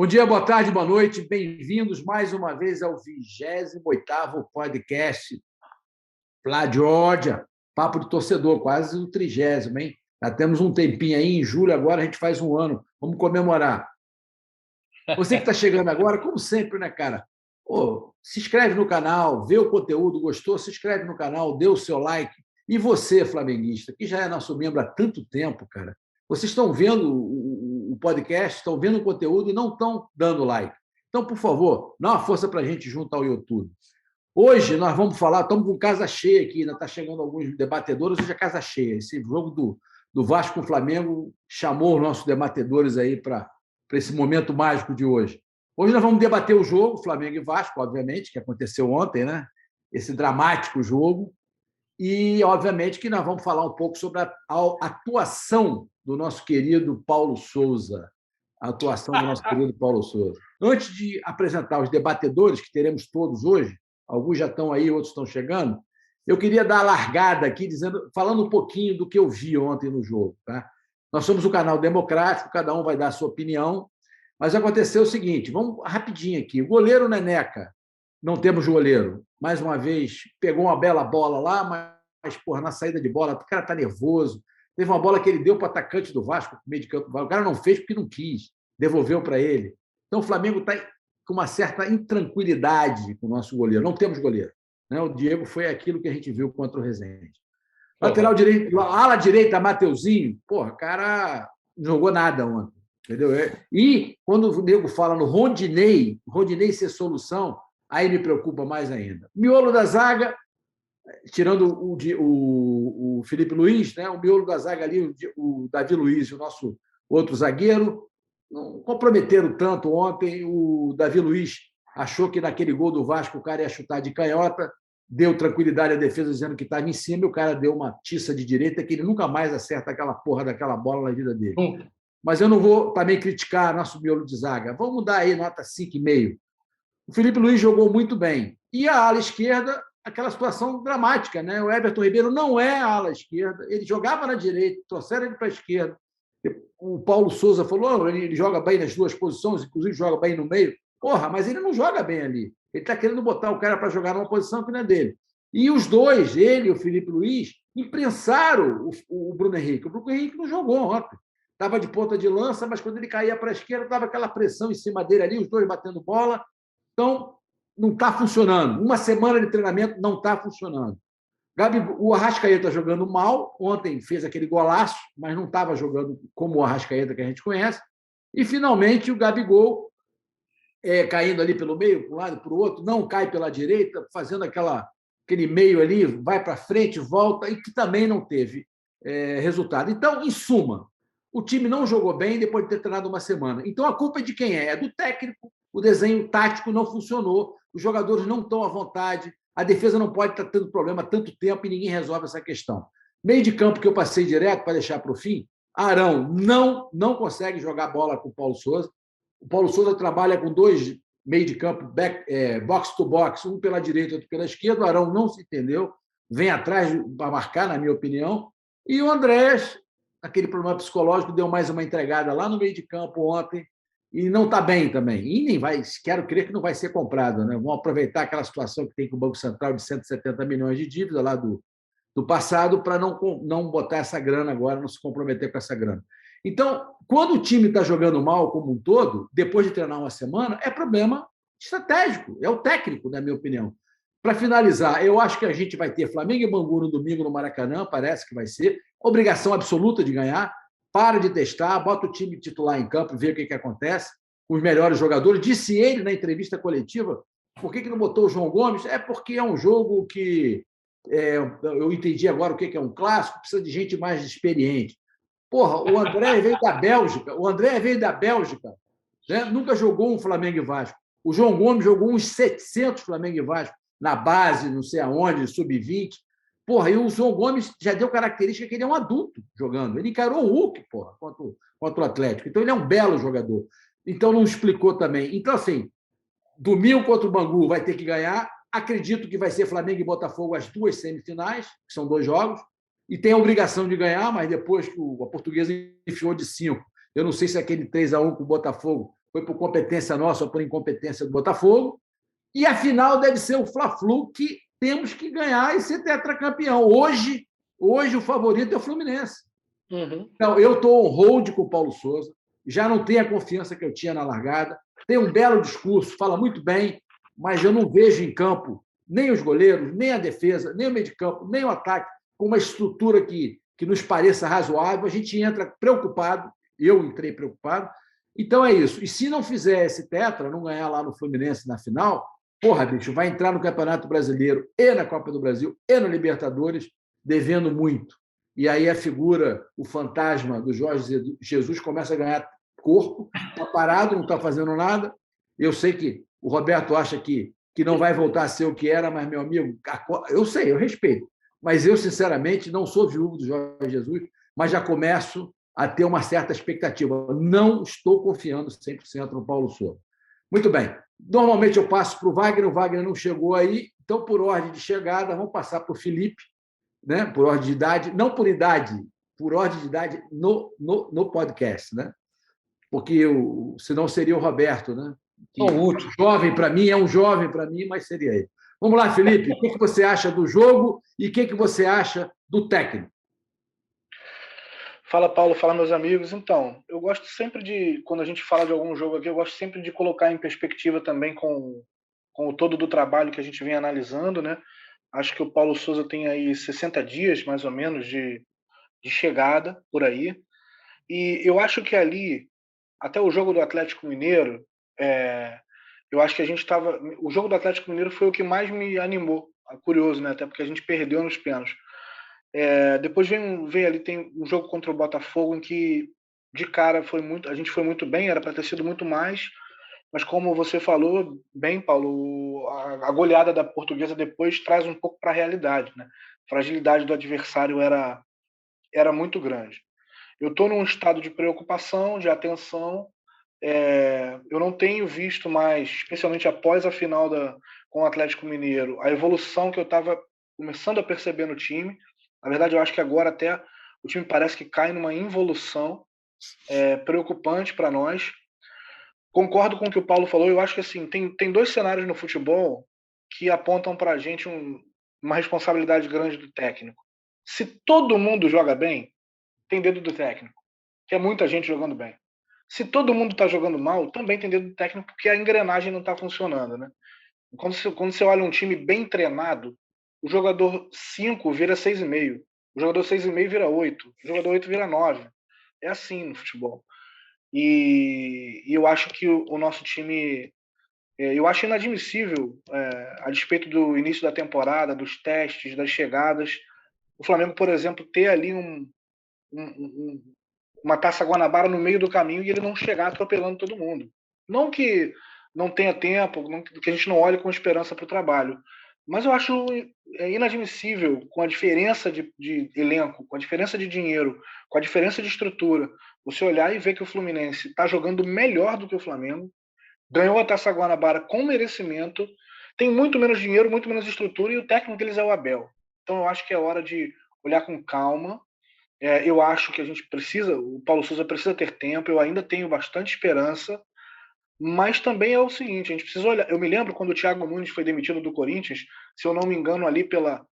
Bom dia, boa tarde, boa noite. Bem-vindos mais uma vez ao 28º podcast Flá Georgia, Papo de Torcedor, quase o 30º, hein? Já temos um tempinho aí, em julho agora a gente faz um ano. Vamos comemorar. Você que está chegando agora, como sempre, né, cara? Pô, se inscreve no canal, vê o conteúdo, gostou? Se inscreve no canal, dê o seu like. E você, flamenguista, que já é nosso membro há tanto tempo, cara, vocês estão vendo o podcast, estão vendo o conteúdo e não estão dando like. Então, por favor, dá uma força para a gente junto ao YouTube. Hoje nós vamos falar, estamos com casa cheia aqui, ainda está chegando alguns debatedores, hoje é casa cheia. Esse jogo do Vasco com o Flamengo chamou os nossos debatedores aí para esse momento mágico de hoje. Hoje nós vamos debater o jogo, Flamengo e Vasco, obviamente, que aconteceu ontem, né? Esse dramático jogo. E, obviamente, que nós vamos falar um pouco sobre a atuação do nosso querido Paulo Souza. A atuação do nosso querido Paulo Souza. Antes de apresentar os debatedores, que teremos todos hoje, alguns já estão aí, outros estão chegando, eu queria dar a largada aqui, falando um pouquinho do que eu vi ontem no jogo. Tá? Nós somos um canal democrático, cada um vai dar a sua opinião, mas aconteceu o seguinte, vamos rapidinho aqui. O goleiro Neneca, não temos goleiro. Mais uma vez, pegou uma bela bola lá, mas porra, na saída de bola, o cara está nervoso. Teve uma bola que ele deu para o atacante do Vasco, meio de campo. O cara não fez porque não quis, devolveu para ele. Então, o Flamengo está com uma certa intranquilidade com o nosso goleiro. Não temos goleiro. Né? O Diego foi aquilo que a gente viu contra o Resende. Lateral direito, ala direita, Mateuzinho, porra, o cara não jogou nada ontem. Entendeu? E quando o nego fala no Rondinei ser solução, aí me preocupa mais ainda. Miolo da zaga, tirando o Felipe Luiz, né? O miolo da zaga ali, o Davi Luiz e o nosso outro zagueiro, não comprometeram tanto ontem. O Davi Luiz achou que naquele gol do Vasco o cara ia chutar de canhota, deu tranquilidade à defesa dizendo que estava em cima, e o cara deu uma tiça de direita que ele nunca mais acerta aquela porra daquela bola na vida dele. Mas eu não vou também criticar nosso miolo de zaga. Vamos dar aí nota 5,5. O Felipe Luiz jogou muito bem. E a ala esquerda, aquela situação dramática, né? O Everton Ribeiro não é a ala esquerda, ele jogava na direita, trouxeram ele para a esquerda. O Paulo Souza falou, ele joga bem nas duas posições, inclusive joga bem no meio. Porra, mas ele não joga bem ali. Ele está querendo botar o cara para jogar numa posição que não é dele. E os dois, ele e o Felipe Luiz, imprensaram o Bruno Henrique. O Bruno Henrique não jogou ontem. Estava de ponta de lança, mas quando ele caía para a esquerda, estava aquela pressão em cima dele ali, os dois batendo bola. Então, não está funcionando. Uma semana de treinamento não está funcionando. O Arrascaeta jogando mal. Ontem fez aquele golaço, mas não estava jogando como o Arrascaeta que a gente conhece. E, finalmente, o Gabigol caindo ali pelo meio, para um lado e para o outro, não cai pela direita, fazendo aquele meio ali, vai para frente, volta, e que também não teve resultado. Então, em suma, o time não jogou bem depois de ter treinado uma semana. Então, a culpa é de quem é? É do técnico. O desenho tático não funcionou, os jogadores não estão à vontade, a defesa não pode estar tendo problema há tanto tempo e ninguém resolve essa questão. Meio de campo que eu passei direto para deixar para o fim, Arão não consegue jogar bola com o Paulo Souza. O Paulo Souza trabalha com dois meio de campo, box to box, um pela direita e outro pela esquerda. O Arão não se entendeu, vem atrás para marcar, na minha opinião. E o Andrés, aquele problema psicológico, deu mais uma entregada lá no meio de campo ontem, e não está bem também. E nem vai, quero crer que não vai ser comprado. Né? Vamos aproveitar aquela situação que tem com o Banco Central de 170 milhões de dívida lá do passado para não botar essa grana agora, não se comprometer com essa grana. Então, quando o time está jogando mal como um todo, depois de treinar uma semana, é problema estratégico, é o técnico, na minha opinião. Para finalizar, eu acho que a gente vai ter Flamengo e Bangu no domingo no Maracanã, parece que vai ser. Obrigação absoluta de ganhar. Para de testar, bota o time titular em campo, vê o que acontece com os melhores jogadores. Disse ele na entrevista coletiva, por que não botou o João Gomes? É porque é um jogo que eu entendi agora o que é um clássico, precisa de gente mais experiente. Porra, o André veio da Bélgica, né? Nunca jogou um Flamengo e Vasco. O João Gomes jogou uns 700 Flamengo e Vasco na base, não sei aonde, sub-20. Porra, e o João Gomes já deu característica que ele é um adulto jogando. Ele encarou o Hulk, porra, contra o Atlético. Então, ele é um belo jogador. Então, não explicou também. Então, assim, domingo contra o Bangu vai ter que ganhar. Acredito que vai ser Flamengo e Botafogo as duas semifinais, que são 2 jogos, e tem a obrigação de ganhar, mas depois que a Portuguesa enfiou de 5. Eu não sei se aquele 3-1 com o Botafogo foi por competência nossa ou por incompetência do Botafogo. E a final deve ser o Fla-Flu, que temos que ganhar e ser tetracampeão. Hoje o favorito é o Fluminense. Então, eu estou on hold com o Paulo Souza, já não tenho a confiança que eu tinha na largada, tem um belo discurso, fala muito bem, mas eu não vejo em campo nem os goleiros, nem a defesa, nem o meio de campo, nem o ataque, com uma estrutura que nos pareça razoável. A gente entra preocupado, eu entrei preocupado. Então é isso. E se não fizer esse tetra, não ganhar lá no Fluminense na final, porra, bicho, vai entrar no Campeonato Brasileiro e na Copa do Brasil e no Libertadores devendo muito. E aí a figura, o fantasma do Jorge Jesus começa a ganhar corpo, está parado, não está fazendo nada. Eu sei que o Roberto acha que não vai voltar a ser o que era, mas, meu amigo, eu sei, eu respeito. Mas eu, sinceramente, não sou viúvo do Jorge Jesus, mas já começo a ter uma certa expectativa. Não estou confiando 100% no Paulo Souza. Muito bem. Normalmente eu passo para o Wagner não chegou aí, então, por ordem de chegada, vamos passar para o Felipe, né? Por ordem de idade, não por idade, por ordem de idade no podcast, né? Porque senão seria o Roberto, né? Que jovem para mim, é um jovem para mim, mas seria ele. Vamos lá, Felipe, o que você acha do jogo e o que você acha do técnico? Fala, Paulo, fala, meus amigos. Então, eu gosto sempre de, quando a gente fala de algum jogo aqui, eu gosto sempre de colocar em perspectiva também com o todo do trabalho que a gente vem analisando, né? Acho que o Paulo Souza tem aí 60 dias, mais ou menos, de chegada por aí. E eu acho que ali, até o jogo do Atlético Mineiro, eu acho que a gente estava. O jogo do Atlético Mineiro foi o que mais me animou. Curioso, né? Até porque a gente perdeu nos pênaltis. Depois vem ali, tem um jogo contra o Botafogo em que, de cara, a gente foi muito bem, era para ter sido muito mais. Mas como você falou bem, Paulo, a goleada da Portuguesa depois traz um pouco para a realidade, né? A fragilidade do adversário era muito grande. Eu estou num estado de preocupação, de atenção. Eu não tenho visto mais, especialmente após a final com o Atlético Mineiro, a evolução que eu estava começando a perceber no time. Na verdade, eu acho que agora até o time parece que cai numa involução preocupante para nós. Concordo com o que o Paulo falou. Eu acho que assim tem dois cenários no futebol que apontam para a gente uma responsabilidade grande do técnico. Se todo mundo joga bem, tem dedo do técnico, que é muita gente jogando bem. Se todo mundo está jogando mal, também tem dedo do técnico, porque a engrenagem não está funcionando, né? Quando você olha um time bem treinado, o jogador 5 vira 6,5, o jogador 6,5 vira 8, o jogador 8 vira 9. É assim no futebol. E eu acho que o nosso time, eu acho inadmissível, a despeito do início da temporada, dos testes, das chegadas, o Flamengo, por exemplo, ter ali uma Taça Guanabara no meio do caminho e ele não chegar atropelando todo mundo. Não que não tenha tempo, que a gente não olhe com esperança para o trabalho, mas eu acho inadmissível, com a diferença de elenco, com a diferença de dinheiro, com a diferença de estrutura, você olhar e ver que o Fluminense está jogando melhor do que o Flamengo, ganhou a Taça Guanabara com merecimento, tem muito menos dinheiro, muito menos estrutura, e o técnico deles é o Abel. Então eu acho que é hora de olhar com calma. Eu acho que a gente precisa, o Paulo Souza precisa ter tempo, eu ainda tenho bastante esperança, mas também é o seguinte, a gente precisa olhar. Eu me lembro quando o Thiago Nunes foi demitido do Corinthians, se eu não me engano, ali pela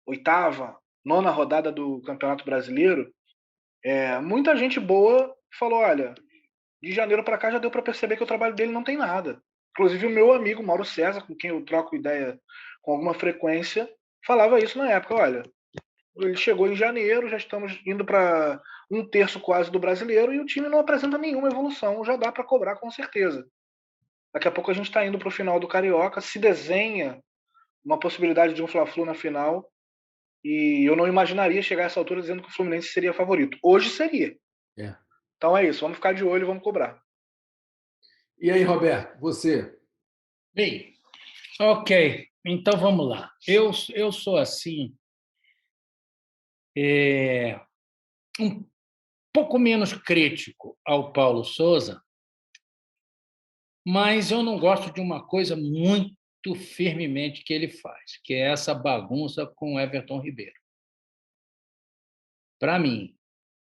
oitava, nona rodada do Campeonato Brasileiro, muita gente boa falou: olha, de janeiro para cá já deu para perceber que o trabalho dele não tem nada. Inclusive o meu amigo Mauro César, com quem eu troco ideia com alguma frequência, falava isso na época: olha, ele chegou em janeiro, já estamos indo para um terço quase do brasileiro e o time não apresenta nenhuma evolução. Já dá para cobrar com certeza. Daqui a pouco a gente está indo para o final do Carioca, se desenha uma possibilidade de um Fla-Flu na final e eu não imaginaria chegar a essa altura dizendo que o Fluminense seria favorito. Hoje seria. Então é isso, vamos ficar de olho e vamos cobrar. E aí, Roberto, você? Bem, ok. Então vamos lá. Eu sou assim, um pouco menos crítico ao Paulo Souza, mas eu não gosto de uma coisa muito firmemente que ele faz, que é essa bagunça com o Everton Ribeiro. Para mim,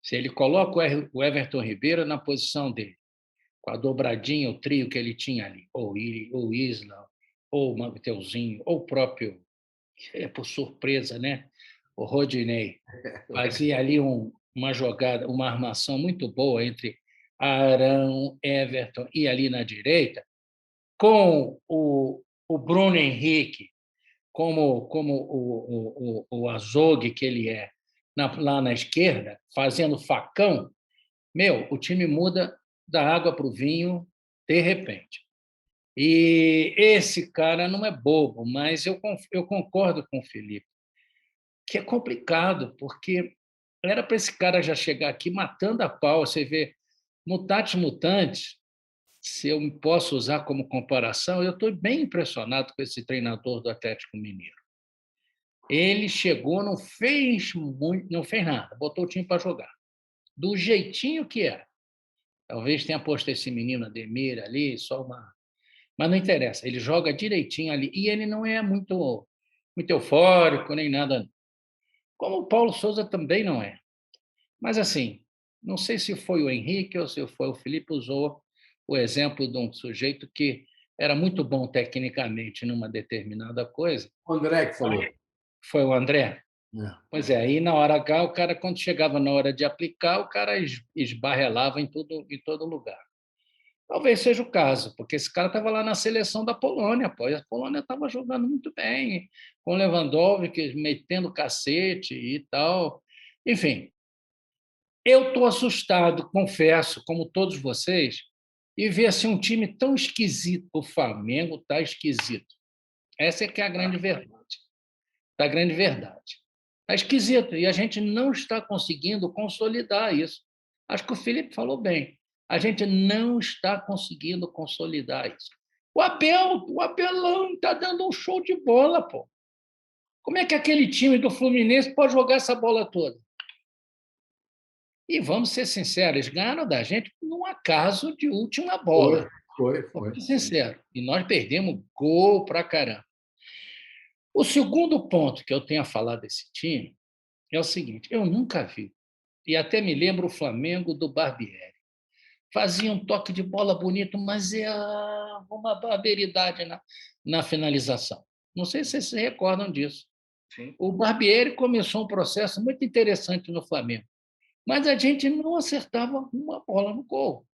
se ele coloca o Everton Ribeiro na posição dele, com a dobradinha, o trio que ele tinha ali, ou o Isla, ou o Mateuzinho, ou o próprio, por surpresa, né? O Rodinei, fazia ali uma jogada, uma armação muito boa entre Arão, Everton e ali na direita, com o Bruno Henrique como o azogue que ele é lá na esquerda, fazendo facão, o time muda da água para o vinho de repente. E esse cara não é bobo, mas eu concordo com o Felipe, que é complicado, porque era para esse cara já chegar aqui matando a pau. Você vê, mutatis mutandis, se eu posso usar como comparação, eu estou bem impressionado com esse treinador do Atlético Mineiro. Ele chegou, não fez muito, não fez nada, botou o time para jogar, do jeitinho que é. Talvez tenha posto esse menino Ademir ali, mas não interessa, ele joga direitinho ali, e ele não é muito eufórico nem nada, como o Paulo Souza também não é. Mas, assim, não sei se foi o Henrique ou se foi o Felipe, usou o exemplo de um sujeito que era muito bom tecnicamente numa determinada coisa. O André que falou. Foi o André? É. Pois é, aí na hora H, o cara, quando chegava na hora de aplicar, o cara esbarrelava em todo lugar. Talvez seja o caso, porque esse cara estava lá na seleção da Polônia, pô, e a Polônia estava jogando muito bem, com Lewandowski metendo cacete e tal. Enfim, eu estou assustado, confesso, como todos vocês, e ver assim, um time tão esquisito. O Flamengo está esquisito. Essa é que é a grande verdade. A grande verdade. Está esquisito, e a gente não está conseguindo consolidar isso. Acho que o Felipe falou bem. A gente não está conseguindo consolidar isso. O Abelão está dando um show de bola, pô. Como é que aquele time do Fluminense pode jogar essa bola toda? E vamos ser sinceros, eles ganharam da gente num acaso de última bola. Foi. Vamos ser sinceros. E nós perdemos gol pra caramba. O segundo ponto que eu tenho a falar desse time é o seguinte: eu nunca vi, e até me lembro o Flamengo do Barbieri. Fazia um toque de bola bonito, mas é uma barbaridade na finalização. Não sei se vocês se recordam disso. Sim. O Barbieri começou um processo muito interessante no Flamengo, mas a gente não acertava uma bola no gol.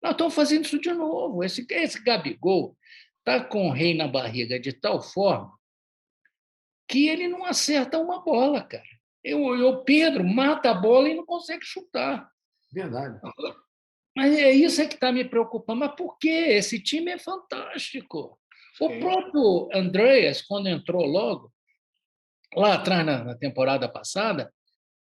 Nós estamos fazendo isso de novo. Esse Gabigol está com o rei na barriga de tal forma que ele não acerta uma bola, cara. O Pedro mata a bola e não consegue chutar. Verdade. Mas é isso que está me preocupando. Mas por quê? Esse time é fantástico. Sim. O próprio Andreas, quando entrou logo, lá atrás, na temporada passada,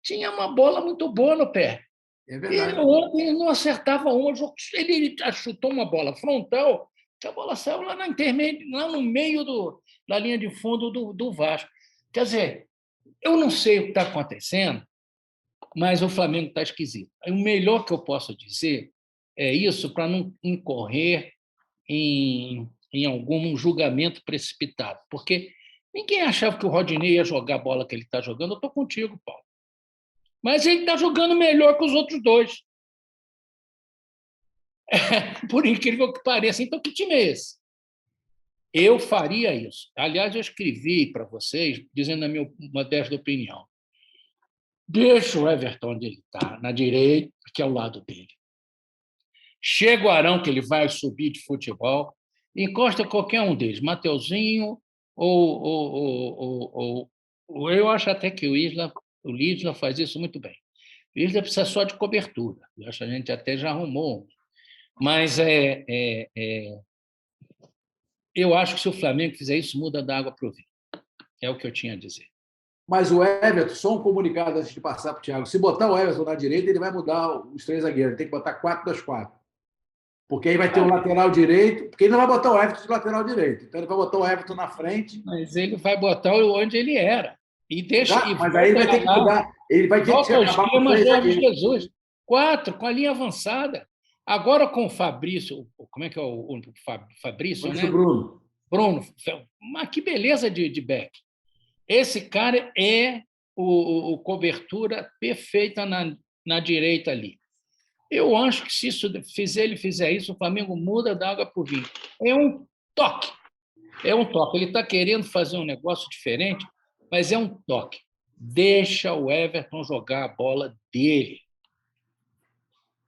tinha uma bola muito boa no pé. É verdade. Ele não acertava uma. Ele chutou uma bola frontal, que a bola saiu lá, lá no meio da linha de fundo do Vasco. Quer dizer, eu não sei o que está acontecendo, mas o Flamengo está esquisito. O melhor que eu posso dizer é isso, para não incorrer em algum julgamento precipitado, porque ninguém achava que o Rodinei ia jogar a bola que ele está jogando. Eu estou contigo, Paulo. Mas ele está jogando melhor que os outros dois. Por incrível que pareça. Então, que time é esse? Eu faria isso. Aliás, eu escrevi para vocês, dizendo a minha modesta opinião. Deixa o Everton onde ele está, na direita, que é ao lado dele. Chega o Arão, que ele vai subir de futebol, encosta qualquer um deles, Mateuzinho ou eu acho até que o Isla faz isso muito bem. O Isla precisa só de cobertura. Eu acho que a gente até já arrumou. Mas eu acho que se o Flamengo fizer isso, muda da água para o vinho. É o que eu tinha a dizer. Mas o Everton, só um comunicado antes de passar para o Thiago. Se botar o Everton na direita, ele vai mudar os três zagueiros. Ele tem que botar 4-2-4. Porque aí vai ter um lateral direito, porque ele não vai botar o Everton de lateral direito. Então ele vai botar o Everton na frente. Mas ele vai botar onde ele era. E deixa. Mas aí ele vai ter que mudar. Ele vai ter que acabar com o Jorge Jesus. 4, com a linha avançada. Agora com o Fabrício, como é que é o Fabrício, né? Bruno. Mas que beleza de back. Esse cara é o cobertura perfeita na direita ali. Eu acho que se ele fizer isso, o Flamengo muda da água para o vinho. É um toque. É um toque. Ele está querendo fazer um negócio diferente, mas é um toque. Deixa o Everton jogar a bola dele.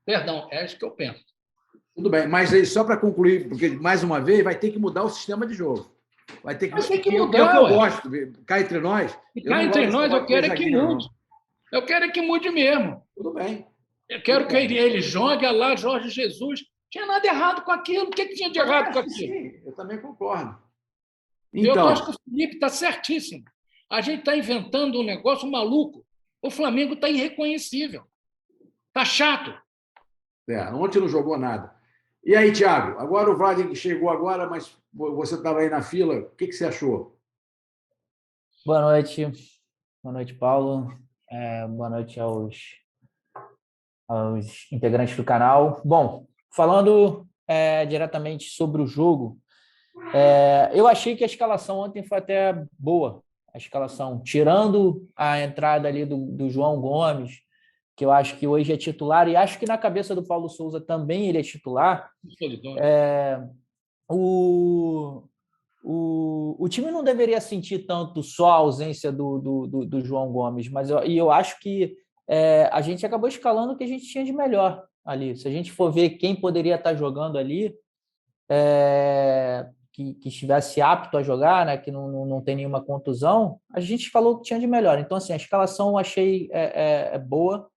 Perdão, é isso que eu penso. Tudo bem, mas aí, só para concluir, porque, mais uma vez, vai ter que mudar o sistema de jogo. Vai ter que, Mas tem que é mudar, o que eu ué. gosto. Cá entre nós, E eu cá não entre gosto nós, desse eu quero é que zagueiro, mude. não. Eu quero é que mude mesmo. Tudo bem. Eu quero que ele jogue lá Jorge Jesus. Não tinha nada errado com aquilo. O que tinha de errado com aquilo? Sim, eu também concordo. Eu acho Então, que o Felipe está certíssimo. A gente está inventando um negócio maluco. O Flamengo está irreconhecível. Está chato. ontem não jogou nada. E aí, Thiago, agora o Wagner chegou agora, mas você estava aí na fila. O que você achou? Boa noite. Boa noite, Paulo. Boa noite aos integrantes do canal. Bom, falando diretamente sobre o jogo, eu achei que a escalação ontem foi até boa. A escalação, tirando a entrada ali do João Gomes, que eu acho que hoje é titular, e acho que na cabeça do Paulo Souza também ele é titular. O time não deveria sentir tanto só a ausência do João Gomes, mas eu acho que a gente acabou escalando o que a gente tinha de melhor ali. Se a gente for ver quem poderia estar jogando ali, que estivesse apto a jogar, né, que não tem nenhuma contusão, a gente escalou o que tinha de melhor. Então, assim, a escalação eu achei boa.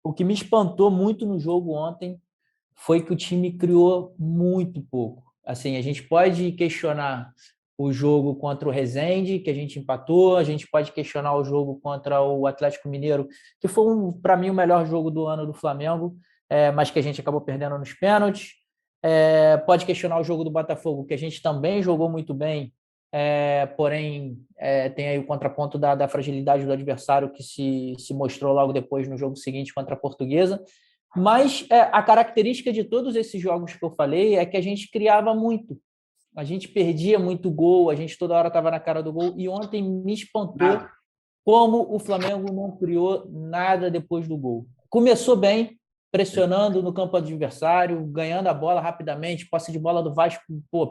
O que me espantou muito no jogo ontem foi que o time criou muito pouco. Assim, a gente pode questionar o jogo contra o Resende, que a gente empatou, a gente pode questionar o jogo contra o Atlético Mineiro, que foi, para mim, o melhor jogo do ano do Flamengo, mas que a gente acabou perdendo nos pênaltis. Pode questionar o jogo do Botafogo, que a gente também jogou muito bem, porém tem aí o contraponto da fragilidade do adversário, que se mostrou logo depois no jogo seguinte contra a Portuguesa. Mas a característica de todos esses jogos que eu falei é que a gente criava muito. A gente perdia muito gol, a gente toda hora estava na cara do gol. E ontem me espantou como o Flamengo não criou nada depois do gol. Começou bem, pressionando no campo adversário, ganhando a bola rapidamente, posse de bola do Vasco,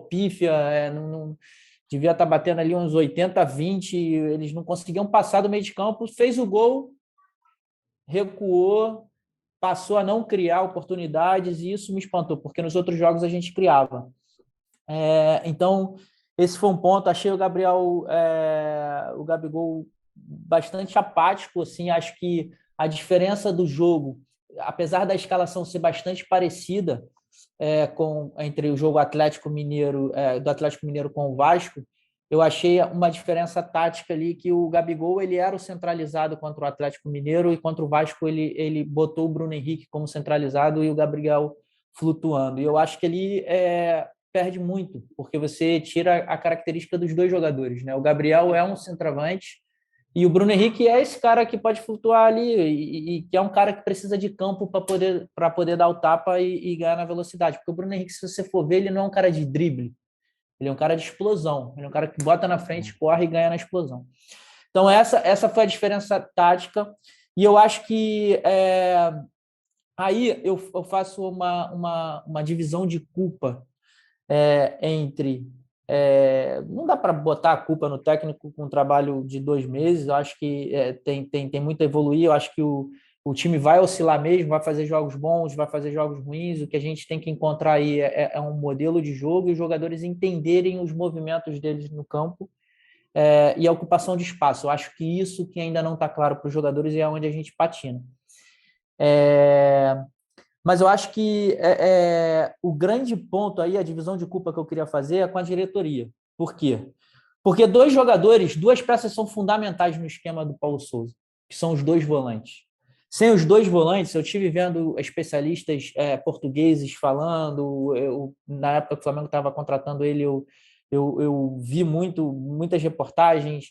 pífia, não devia estar batendo ali uns 80-20, eles não conseguiam passar do meio de campo, fez o gol, recuou, passou a não criar oportunidades e isso me espantou, porque nos outros jogos a gente criava. Então, esse foi um ponto. Achei o Gabigol bastante apático, assim, acho que a diferença do jogo, apesar da escalação ser bastante parecida entre o jogo Atlético Mineiro, do Atlético Mineiro com o Vasco, eu achei uma diferença tática ali, que o Gabigol ele era o centralizado contra o Atlético Mineiro e contra o Vasco ele botou o Bruno Henrique como centralizado e o Gabriel flutuando. E eu acho que ele perde muito, porque você tira a característica dos dois jogadores, né? O Gabriel é um centroavante e o Bruno Henrique é esse cara que pode flutuar ali e que é um cara que precisa de campo para poder dar o tapa e ganhar na velocidade. Porque o Bruno Henrique, se você for ver, ele não é um cara de drible, ele é um cara de explosão, ele é um cara que bota na frente, corre e ganha na explosão. Então, essa foi a diferença tática. E eu acho que aí eu faço uma divisão de culpa entre... não dá para botar a culpa no técnico com um trabalho de 2 meses. Eu acho que tem muito a evoluir. Eu acho que o time vai oscilar mesmo, vai fazer jogos bons, vai fazer jogos ruins. O que a gente tem que encontrar aí é um modelo de jogo e os jogadores entenderem os movimentos deles no campo e a ocupação de espaço. Eu acho que isso que ainda não está claro para os jogadores e é onde a gente patina. Mas eu acho que o grande ponto aí, a divisão de culpa que eu queria fazer é com a diretoria. Por quê? Porque 2 jogadores, 2 peças são fundamentais no esquema do Paulo Souza, que são os 2 volantes. Sem os 2 volantes, eu estive vendo especialistas portugueses falando, na época que o Flamengo estava contratando ele, eu vi muitas reportagens,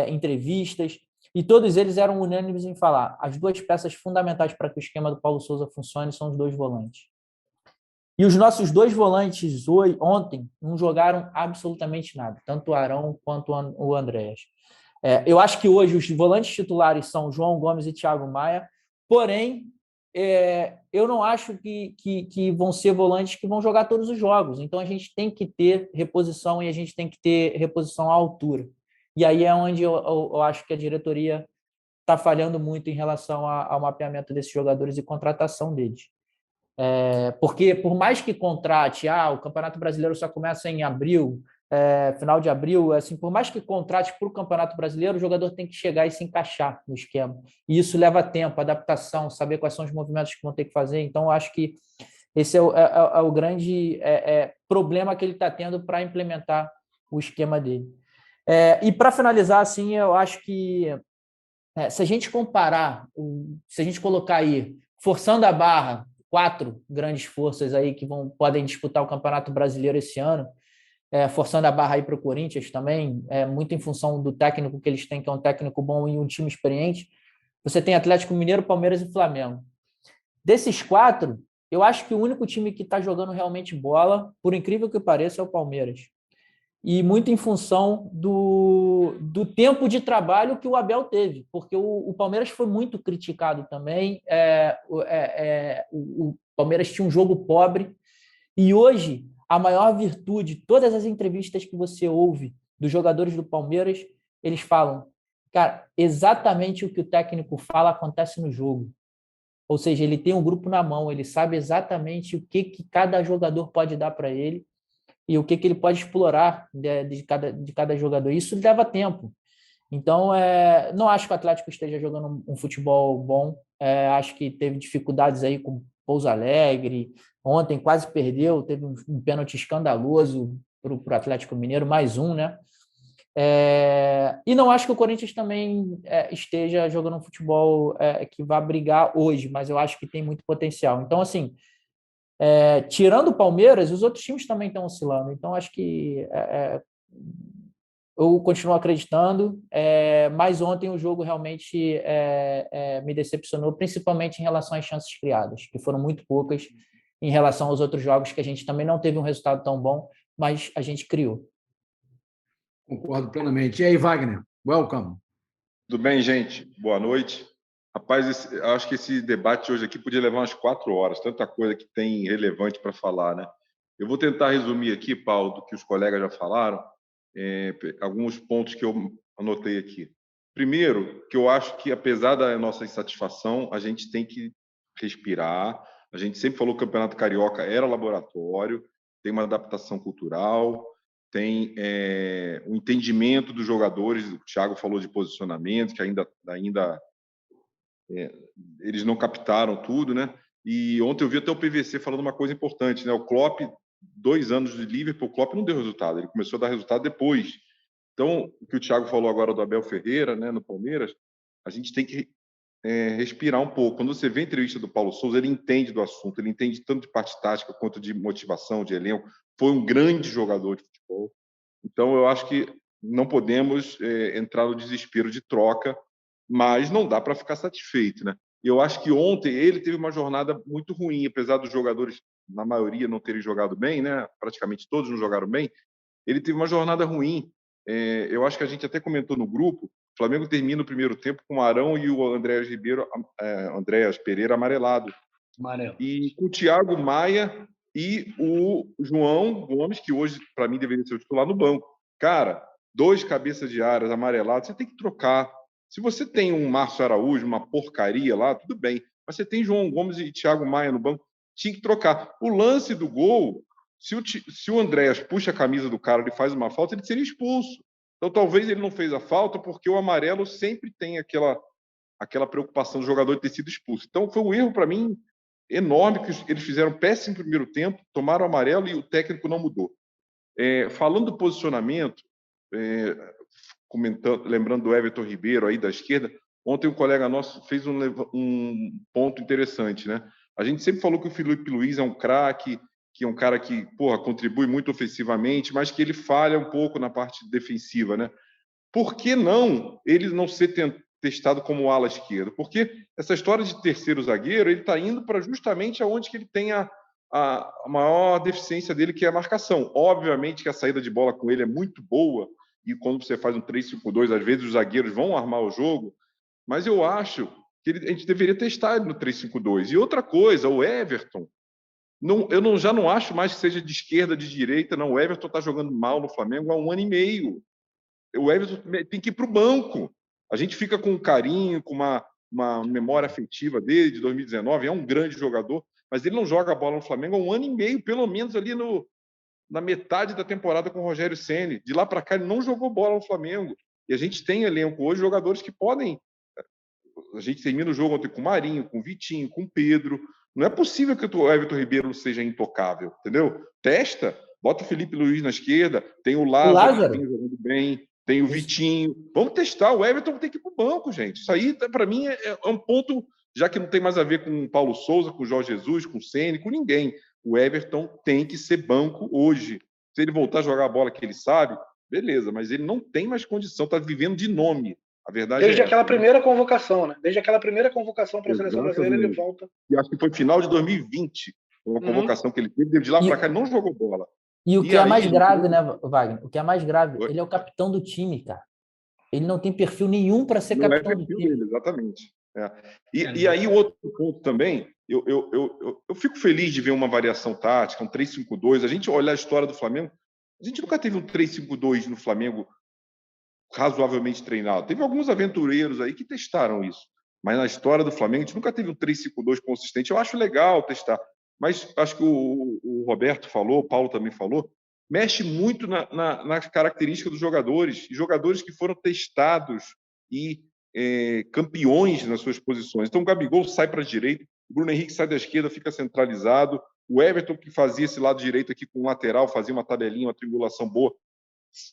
entrevistas, e todos eles eram unânimes em falar: as 2 peças fundamentais para que o esquema do Paulo Souza funcione são os 2 volantes. E os nossos 2 volantes ontem não jogaram absolutamente nada, tanto o Arão quanto o Andréas. Eu acho que hoje os volantes titulares são João Gomes e Thiago Maia, porém, eu não acho que vão ser volantes que vão jogar todos os jogos. Então, a gente tem que ter reposição e a gente tem que ter reposição à altura. E aí é onde eu acho que a diretoria está falhando muito em relação ao mapeamento desses jogadores e contratação deles. Porque, por mais que contrate, o Campeonato Brasileiro só começa em abril, final de abril, assim, por mais que contrate para o Campeonato Brasileiro, o jogador tem que chegar e se encaixar no esquema. E isso leva tempo, adaptação, saber quais são os movimentos que vão ter que fazer. Então, eu acho que esse é o grande problema que ele está tendo para implementar o esquema dele. E para finalizar, assim, eu acho que se a gente comparar, se a gente colocar aí, forçando a barra, 4 grandes forças aí que podem disputar o Campeonato Brasileiro esse ano, forçando a barra aí para o Corinthians também, muito em função do técnico que eles têm, que é um técnico bom e um time experiente. Você tem Atlético Mineiro, Palmeiras e Flamengo. Desses 4, eu acho que o único time que está jogando realmente bola, por incrível que pareça, é o Palmeiras. E muito em função do tempo de trabalho que o Abel teve, porque o Palmeiras foi muito criticado também. O Palmeiras tinha um jogo pobre, e hoje a maior virtude, todas as entrevistas que você ouve dos jogadores do Palmeiras, eles falam, cara, exatamente o que o técnico fala acontece no jogo. Ou seja, ele tem um grupo na mão, ele sabe exatamente o que cada jogador pode dar para ele e o que ele pode explorar de cada jogador. Isso leva tempo. Então, não acho que o Atlético esteja jogando um futebol bom. Acho que teve dificuldades aí com Pouso Alegre. Ontem quase perdeu, teve um pênalti escandaloso para o Atlético Mineiro, mais um, né? E não acho que o Corinthians também esteja jogando um futebol que vá brigar hoje, mas eu acho que tem muito potencial. Então, assim, tirando o Palmeiras, os outros times também estão oscilando. Então, acho que eu continuo acreditando, mas ontem o jogo realmente me decepcionou, principalmente em relação às chances criadas, que foram muito poucas em relação aos outros jogos, que a gente também não teve um resultado tão bom, mas a gente criou. Concordo plenamente. E aí, Wagner? Welcome. Tudo bem, gente? Boa noite. Rapaz, acho que esse debate hoje aqui podia levar umas 4 horas, tanta coisa que tem relevante para falar, né? Eu vou tentar resumir aqui, Paulo, do que os colegas já falaram, alguns pontos que eu anotei aqui. Primeiro, que eu acho que, apesar da nossa insatisfação, a gente tem que respirar. A gente sempre falou que o Campeonato Carioca era laboratório, tem uma adaptação cultural, tem o entendimento dos jogadores. O Thiago falou de posicionamento, que ainda eles não captaram tudo, né? E ontem eu vi até o PVC falando uma coisa importante, né? O Klopp, 2 anos de Liverpool, o Klopp não deu resultado, ele começou a dar resultado depois. Então, o que o Thiago falou agora do Abel Ferreira, né, no Palmeiras, a gente tem que respirar um pouco. Quando você vê a entrevista do Paulo Sousa, ele entende do assunto, ele entende tanto de parte tática quanto de motivação, de elenco. Foi um grande jogador de futebol. Então, eu acho que não podemos entrar no desespero de troca, mas não dá para ficar satisfeito, né? Eu acho que ontem ele teve uma jornada muito ruim, apesar dos jogadores, na maioria, não terem jogado bem, né? Praticamente todos não jogaram bem. Ele teve uma jornada ruim. Eu acho que a gente até comentou no grupo, o Flamengo termina o primeiro tempo com o Arão e o Andréas Pereira amarelado. Amarelo. E com o Thiago Maia e o João Gomes, que hoje, para mim, deveria ser o titular, no banco. Cara, 2 cabeças de áreas amarelados, você tem que trocar. Se você tem um Márcio Araújo, uma porcaria lá, tudo bem. Mas você tem João Gomes e Thiago Maia no banco, tinha que trocar. O lance do gol, se o Andréas puxa a camisa do cara, ele faz uma falta, ele seria expulso. Então, talvez ele não fez a falta porque o amarelo sempre tem aquela preocupação do jogador de ter sido expulso. Então, foi um erro, para mim, enorme, que eles fizeram péssimo primeiro tempo, tomaram o amarelo e o técnico não mudou. Falando do posicionamento, lembrando do Everton Ribeiro aí da esquerda, ontem um colega nosso fez um ponto interessante, né? A gente sempre falou que o Felipe Luiz é um craque, que é um cara que, contribui muito ofensivamente, mas que ele falha um pouco na parte defensiva, né? Por que não ele não ser testado como ala esquerdo? Porque essa história de terceiro zagueiro, ele está indo para justamente aonde que ele tem a maior deficiência dele, que é a marcação. Obviamente que a saída de bola com ele é muito boa, e quando você faz um 3-5-2, às vezes os zagueiros vão armar o jogo, mas eu acho que a gente deveria testar ele no 3-5-2. E outra coisa, o Everton, já não acho mais que seja de esquerda, de direita, não. O Everton está jogando mal no Flamengo há 1 ano e meio. O Everton tem que ir para o banco. A gente fica com um carinho, com uma memória afetiva dele, de 2019, é um grande jogador, mas ele não joga bola no Flamengo há 1 ano e meio, pelo menos ali na metade da temporada com o Rogério Ceni. De lá para cá, ele não jogou bola no Flamengo. E a gente tem elenco hoje jogadores que podem... A gente termina o jogo ontem com o Marinho, com o Vitinho, com o Pedro. Não é possível que o Everton Ribeiro seja intocável, entendeu? Testa, bota o Felipe Luiz na esquerda, tem o Lázaro. Que vem jogando bem, tem o Vitinho. Vamos testar, o Everton tem que ir para o banco, gente. Isso aí, para mim, é um ponto, já que não tem mais a ver com o Paulo Souza, com o Jorge Jesus, com o Ceni, com ninguém. O Everton tem que ser banco hoje. Se ele voltar a jogar a bola que ele sabe, beleza, mas ele não tem mais condição, está vivendo de nome. A verdade Desde aquela primeira convocação, né? Desde aquela primeira convocação para a seleção brasileira, ele volta. E acho que foi final de 2020, uma convocação que ele teve. De lá para cá, ele não jogou bola. E o que é mais grave, né, Wagner? O que é mais grave, ele é o capitão do time, cara. Ele não tem perfil nenhum para ser capitão do time. Dele, exatamente. E aí, o outro ponto também, eu fico feliz de ver uma variação tática, um 3-5-2. A gente olhar a história do Flamengo, a gente nunca teve um 3-5-2 no Flamengo razoavelmente treinado. Teve alguns aventureiros aí que testaram isso, mas na história do Flamengo a gente nunca teve um 3-5-2 consistente. Eu acho legal testar, mas acho que o Roberto falou, o Paulo também falou, mexe muito na característica dos jogadores que foram testados e campeões nas suas posições. Então o Gabigol sai para a direita, o Bruno Henrique sai da esquerda, fica centralizado, o Everton, que fazia esse lado direito aqui com o lateral, fazia uma tabelinha, uma triangulação boa,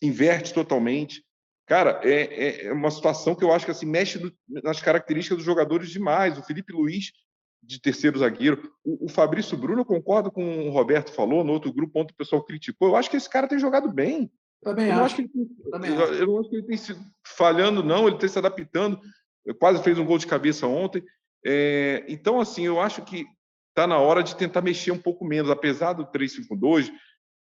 inverte totalmente. Cara, é uma situação que eu acho que assim, mexe nas características dos jogadores demais. O Felipe Luiz, de terceiro zagueiro. O Fabrício Bruno, eu concordo com o Roberto falou, no outro grupo, onde o pessoal criticou. Eu acho que esse cara tem jogado bem. Eu não acho que ele tem sido falhando, não. Ele tem se adaptando. Quase fez um gol de cabeça ontem. Então, assim, eu acho que está na hora de tentar mexer um pouco menos. Apesar do 3-5-2,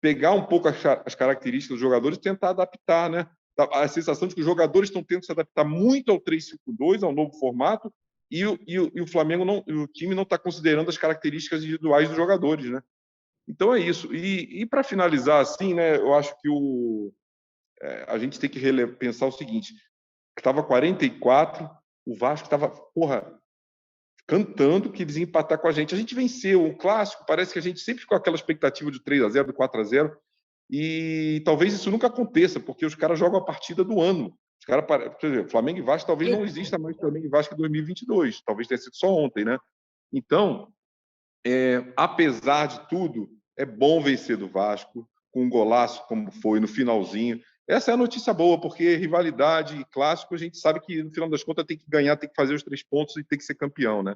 pegar um pouco as características dos jogadores e tentar adaptar, né? A sensação de que os jogadores estão tendo que se adaptar muito ao 3-5-2, ao novo formato, e o Flamengo o time não está considerando as características individuais dos jogadores, né? Então é isso. E para finalizar assim, né? Eu acho que a gente tem que pensar o seguinte: estava 44, o Vasco estava cantando que eles iam empatar com a gente. A gente venceu o clássico. Parece que a gente sempre ficou com aquela expectativa de 3-0, de 4-0. E talvez isso nunca aconteça, porque os caras jogam a partida do ano. Os caras, por exemplo, Flamengo e Vasco talvez não exista mais Flamengo e Vasco em 2022. Talvez tenha sido só ontem, né? Então, apesar de tudo, é bom vencer do Vasco, com um golaço como foi no finalzinho. Essa é a notícia boa, porque rivalidade e clássico, a gente sabe que no final das contas tem que ganhar, tem que fazer os 3 pontos e tem que ser campeão, né?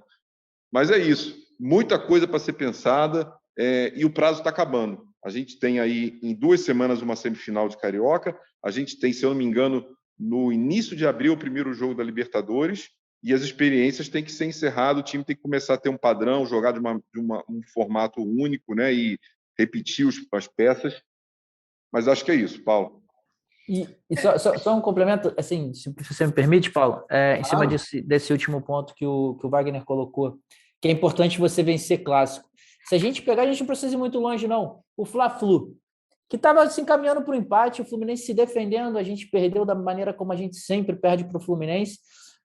Mas é isso. Muita coisa para ser pensada e o prazo está acabando. A gente tem aí, em 2 semanas, uma semifinal de Carioca. A gente tem, se eu não me engano, no início de abril, o primeiro jogo da Libertadores. E as experiências têm que ser encerradas. O time tem que começar a ter um padrão, jogar de um formato único, né? E repetir as peças. Mas acho que é isso, Paulo. E só um complemento, assim, se você me permite, Paulo, em cima desse último ponto que o Wagner colocou, que é importante você vencer clássico. Se a gente pegar, a gente não precisa ir muito longe, não. O Fla-Flu, que estava se encaminhando para o empate, o Fluminense se defendendo, a gente perdeu da maneira como a gente sempre perde para o Fluminense,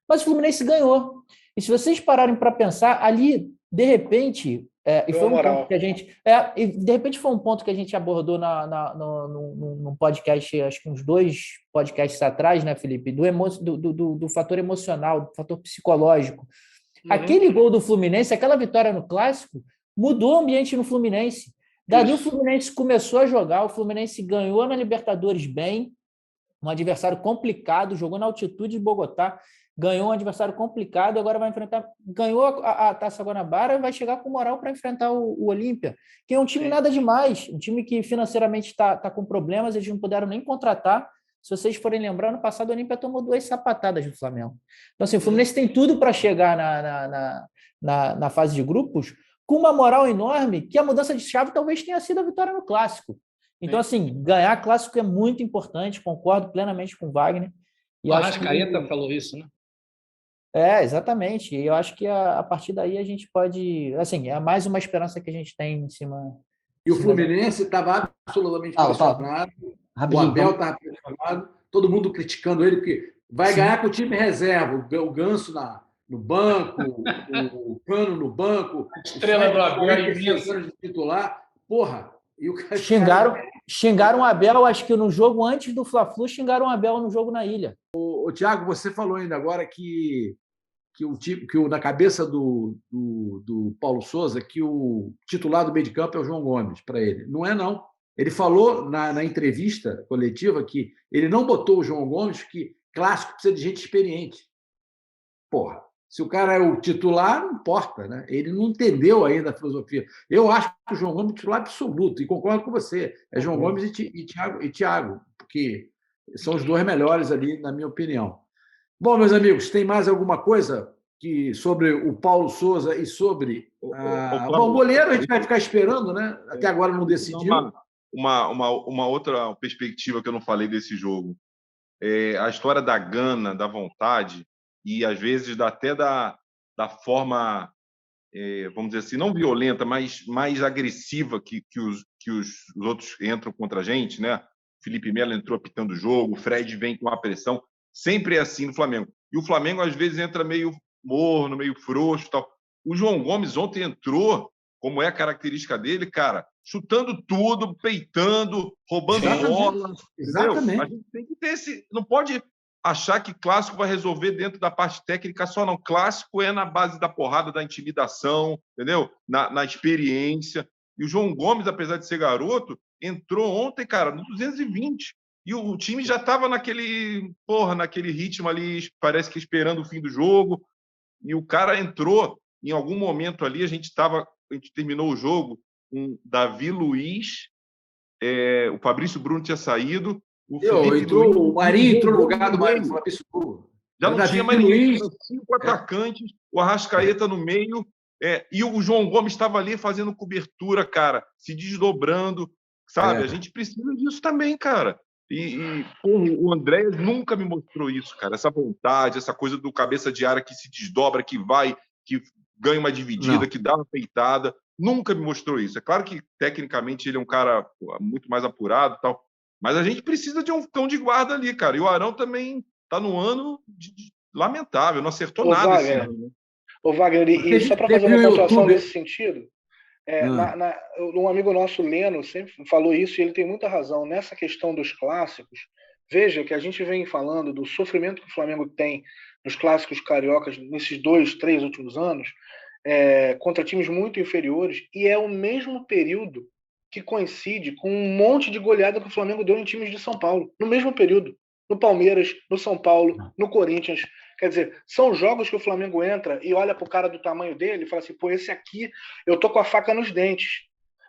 mas o Fluminense ganhou. E se vocês pararem para pensar, ali, de repente, e foi um ponto que a gente... e de repente foi um ponto que a gente abordou num podcast, acho que uns 2 podcasts atrás, né, Felipe? Do fator emocional, do fator psicológico. Aquele gol do Fluminense, aquela vitória no Clássico, mudou o ambiente no Fluminense. Dali o Fluminense começou a jogar, o Fluminense ganhou na Libertadores bem, um adversário complicado, jogou na altitude de Bogotá, ganhou um adversário complicado, agora vai enfrentar... Ganhou a Taça Guanabara e vai chegar com moral para enfrentar o Olímpia, que é um time nada demais, um time que financeiramente está com problemas, eles não puderam nem contratar. Se vocês forem lembrar, no passado o Olímpia tomou 2 sapatadas do Flamengo. Então, assim, o Fluminense tem tudo para chegar na fase de grupos com uma moral enorme, que a mudança de chave talvez tenha sido a vitória no Clássico. Então, assim, ganhar Clássico é muito importante, concordo plenamente com o Wagner. E o Arrascaeta falou isso, né? Exatamente. E eu acho que a partir daí a gente pode, assim, é mais uma esperança que a gente tem em cima. E o Fluminense estava absolutamente Fala. pressionado, o Rapidinho, Abel vamos. estava pressionado, todo mundo criticando ele, porque vai Sim. ganhar com o time reserva, o Ganso no banco, o Cano no banco, o Estrela Fred do Abel é 46 imensa. anos de titular. Porra, e esse Xingaram, cara. xingaram o Abel, acho que no jogo antes do Fla-Flu, xingaram o Abel no jogo na Ilha. O Thiago, você falou ainda agora que na cabeça do Paulo Souza, que o titular do meio de campo é o João Gomes para ele. Não é, não. Ele falou na entrevista coletiva que ele não botou o João Gomes, que clássico precisa de gente experiente. Porra, se o cara é o titular, não importa, né? Ele não entendeu ainda a filosofia. Eu acho que o João Gomes é titular absoluto, e concordo com você. É João Gomes e Thiago, porque são os dois melhores ali, na minha opinião. Bom, meus amigos, tem mais alguma coisa sobre o Paulo Souza e sobre. Bom, o goleiro a gente vai ficar esperando, né? Até agora não decidiu. Uma outra perspectiva que eu não falei desse jogo. A história da gana, da vontade, e às vezes até da forma, vamos dizer assim, não violenta, mas mais agressiva que os outros entram contra a gente, né? Felipe Melo entrou apitando o jogo, o Fred vem com a pressão. Sempre é assim no Flamengo. E o Flamengo, às vezes, entra meio morno, meio frouxo e tal. O João Gomes ontem entrou, como é a característica dele, cara, chutando tudo, peitando, roubando bola. Exatamente. A gente tem que ter esse... Não pode achar que clássico vai resolver dentro da parte técnica só, não. Clássico é na base da porrada, da intimidação, entendeu? Na experiência. E o João Gomes, apesar de ser garoto, entrou ontem, cara, no 220. E o time já estava naquele ritmo ali, parece que esperando o fim do jogo. E o cara entrou, em algum momento ali, a gente terminou o jogo com Davi Luiz, o Fabrício Bruno tinha saído, o Felipe Luiz, o Marinho entrou no lugar do Fabrício Bruno. Já não tinha mais ninguém, 5 atacantes, o Arrascaeta no meio, e o João Gomes estava ali fazendo cobertura, cara, se desdobrando, sabe? A gente precisa disso também, cara. O André nunca me mostrou isso, cara. Essa vontade, essa coisa do cabeça de área que se desdobra, que vai, que ganha uma dividida, que dá uma peitada. Nunca me mostrou isso. É claro que, tecnicamente, ele é um cara muito mais apurado e tal, mas a gente precisa de um cão de guarda ali, cara. E o Arão também está num ano lamentável, não acertou nada esse ano. Né? Ô, Wagner, e só para fazer uma pontuação nesse sentido, um amigo nosso, Leno, sempre falou isso e ele tem muita razão. Nessa questão dos clássicos, veja que a gente vem falando do sofrimento que o Flamengo tem nos clássicos cariocas nesses 2, 3 últimos anos, contra times muito inferiores, e é o mesmo período que coincide com um monte de goleada que o Flamengo deu em times de São Paulo, no mesmo período. No Palmeiras, no São Paulo, no Corinthians. Quer dizer, são jogos que o Flamengo entra e olha pro cara do tamanho dele e fala assim, pô, esse aqui eu tô com a faca nos dentes.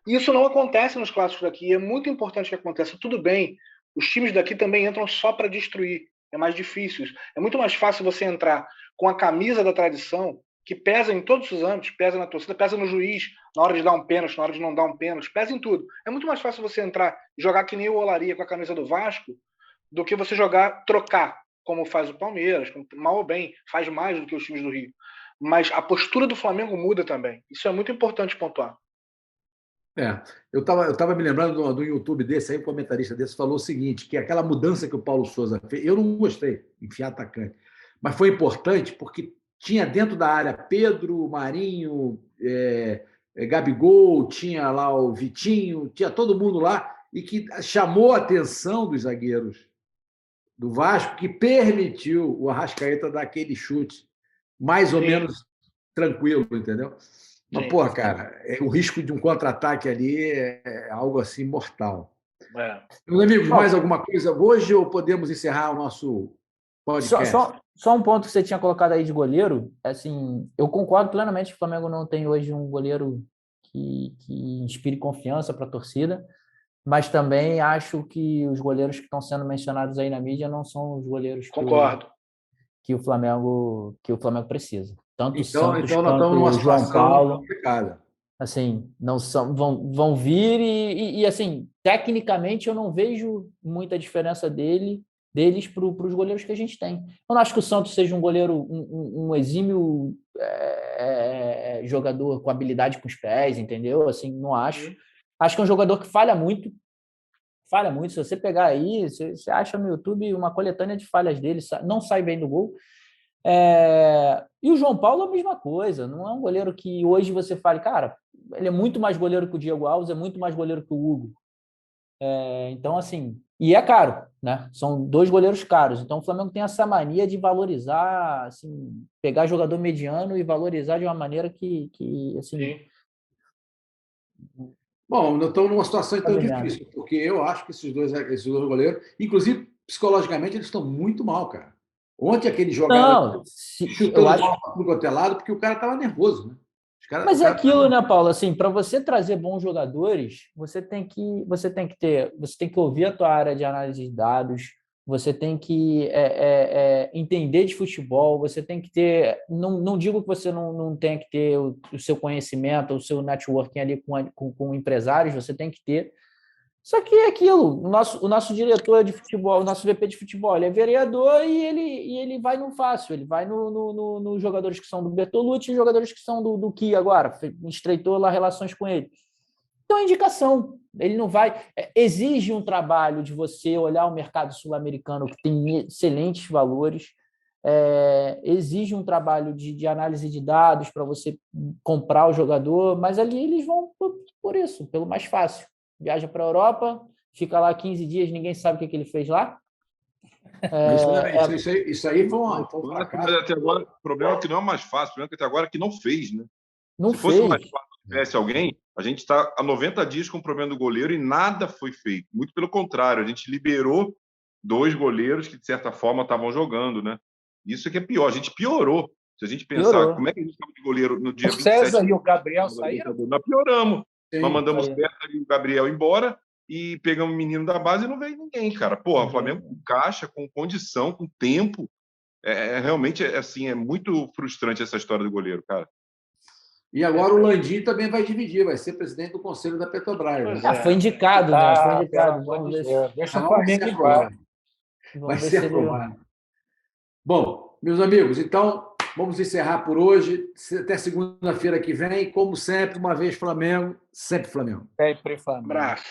E isso não acontece nos clássicos daqui, e é muito importante que aconteça. Tudo bem, os times daqui também entram só para destruir, é mais difícil. É muito mais fácil você entrar com a camisa da tradição, que pesa em todos os âmbitos, pesa na torcida, pesa no juiz, na hora de dar um pênalti, na hora de não dar um pênalti, pesa em tudo. É muito mais fácil você entrar e jogar que nem o Olaria com a camisa do Vasco, do que você trocar, como faz o Palmeiras, mal ou bem, faz mais do que os times do Rio. Mas a postura do Flamengo muda também. Isso é muito importante pontuar. Eu tava me lembrando do YouTube desse, aí um comentarista desse falou o seguinte, que aquela mudança que o Paulo Souza fez, eu não gostei, enfiar atacante, mas foi importante porque tinha dentro da área Pedro, Marinho, Gabigol, tinha lá o Vitinho, tinha todo mundo lá, e que chamou a atenção dos zagueiros do Vasco, que permitiu o Arrascaeta dar aquele chute mais ou menos tranquilo, entendeu? Mas, porra, cara, o risco de um contra-ataque ali é algo assim mortal. Meus amigos, mais alguma coisa hoje ou podemos encerrar o nosso podcast? Só um ponto que você tinha colocado aí de goleiro, assim, eu concordo plenamente que o Flamengo não tem hoje um goleiro que inspire confiança para a torcida, mas também acho que os goleiros que estão sendo mencionados aí na mídia não são os goleiros que o Flamengo precisa. Tanto Santos quanto o João Paulo, complicada. Assim, não são, vão vir e assim, tecnicamente eu não vejo muita diferença dele deles para os goleiros que a gente tem. Eu não acho que o Santos seja um goleiro, um exímio jogador com habilidade com os pés, entendeu? Assim, não acho. Acho que é um jogador que falha muito. Falha muito. Se você pegar aí, você acha no YouTube uma coletânea de falhas dele, não sai bem do gol. E o João Paulo é a mesma coisa. Não é um goleiro que hoje você fale, cara, ele é muito mais goleiro que o Diego Alves, é muito mais goleiro que o Hugo. Então, assim, e é caro, né? São 2 goleiros caros. Então, o Flamengo tem essa mania de valorizar, assim, pegar jogador mediano e valorizar de uma maneira que assim. Sim. Bom, não estão numa situação tão difícil, porque eu acho que esses dois goleiros, inclusive psicologicamente, eles estão muito mal, cara. Ontem aquele jogador chutando a bola para o outro lado, porque o cara estava nervoso, né? Mas é aquilo, né, Paulo? Assim, para você trazer bons jogadores, você tem que ouvir a tua área de análise de dados, você tem que entender de futebol, você tem que ter. Não digo que você não tenha que ter o seu conhecimento, o seu networking ali com empresários, você tem que ter. Só que é aquilo, o nosso diretor de futebol, o nosso VP de futebol, ele é vereador e ele vai no fácil, ele vai nos jogadores que são do Bertolucci e jogadores que são do Kia agora, estreitou lá relações com ele. Então, é indicação, ele não vai... Exige um trabalho de você olhar o mercado sul-americano, que tem excelentes valores, exige um trabalho de análise de dados para você comprar o jogador, mas ali eles vão por isso, pelo mais fácil. Viaja para a Europa, fica lá 15 dias, ninguém sabe o que ele fez lá. Isso aí foi um fracasso. Até agora, o problema é que não é mais fácil, o problema é que até agora que não fez, né? Não Se fosse fez. mais fácil se tivesse alguém, a gente está há 90 dias com o problema do goleiro e nada foi feito. Muito pelo contrário, a gente liberou 2 goleiros que, de certa forma, estavam jogando, né? Isso é que é pior, a gente piorou. Se a gente pensar, como é que a gente estava de goleiro no dia 27... O César e o Gabriel saíram? Nós pioramos. Sim, nós mandamos o César e o Gabriel embora e pegamos o menino da base e não veio ninguém, cara. Pô, o Flamengo com caixa, com condição, com tempo. Realmente, assim, é muito frustrante essa história do goleiro, cara. E agora o Landim também vai dividir, vai ser presidente do Conselho da Petrobras. Foi indicado, né? Foi indicado. Vamos ver. Deixa o Flamengo igual. Vai ser aprovado. Bom, meus amigos, então vamos encerrar por hoje. Até segunda-feira que vem. Como sempre, uma vez Flamengo, sempre Flamengo. Sempre Flamengo. Abraço.